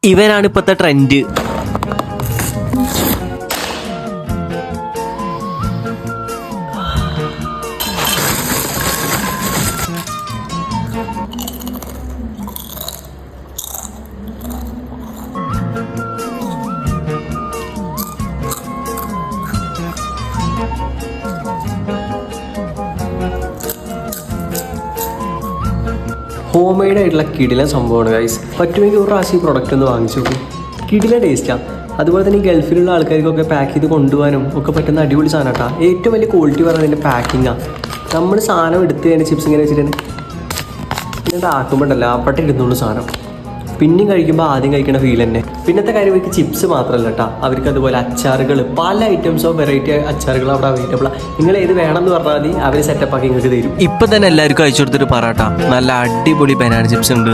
ഇവനാണ് ഇപ്പോഴത്തെ trend. Home made ആയിട്ടുള്ള കിടിലൻ സംഭവമാണ് ഗൈസ്. പറ്റുമെങ്കിൽ ഒരു പ്രാവശ്യം ഈ പ്രൊഡക്റ്റ് ഒന്ന് വാങ്ങിച്ചു നോക്കും. കിടിലൻ ടേസ്റ്റാണ്. അതുപോലെ തന്നെ ഈ ഗൾഫിലുള്ള ആൾക്കാർക്കൊക്കെ പാക്ക് ചെയ്ത് കൊണ്ടുപോകാനും ഒക്കെ പറ്റുന്ന അടിപൊളി സാധനം കേട്ടോ. ഏറ്റവും വലിയ ക്വാളിറ്റി പറയുന്നത് അതിൻ്റെ പാക്കിങ്ങാണ്. നമ്മൾ സാധനം എടുത്ത് കഴിഞ്ഞാൽ ചിപ്സ് ഇങ്ങനെ വെച്ചിട്ട് എന്നിട്ട് ആക്കുമ്പോഴല്ല അപ്പട്ടെ ഇരുന്നുള്ളൂ സാധനം. പിന്നെയും കഴിക്കുമ്പോൾ ആദ്യം കഴിക്കുന്ന ഫീൽ തന്നെ. പിന്നത്തെ കാര്യം അവർക്ക് ചിപ്സ് മാത്രമല്ല കേട്ടോ, അവർക്ക് അതുപോലെ അച്ചാറുകൾ, പല ഐറ്റംസ് ഓഫ് വെറൈറ്റി അച്ചാറുകൾ അവിടെ അവൈലബിൾ ആണ്. നിങ്ങൾ ഏത് വേണമെന്ന് പറഞ്ഞാൽ മതി, അവർ സെറ്റപ്പ് ആക്കി നിങ്ങൾക്ക് തരും. ഇപ്പം തന്നെ എല്ലാവർക്കും അയച്ചു കൊടുത്തിട്ട് പറയട്ടാ, നല്ല അടിപൊളി ബനാന ചിപ്സ് ഉണ്ട്.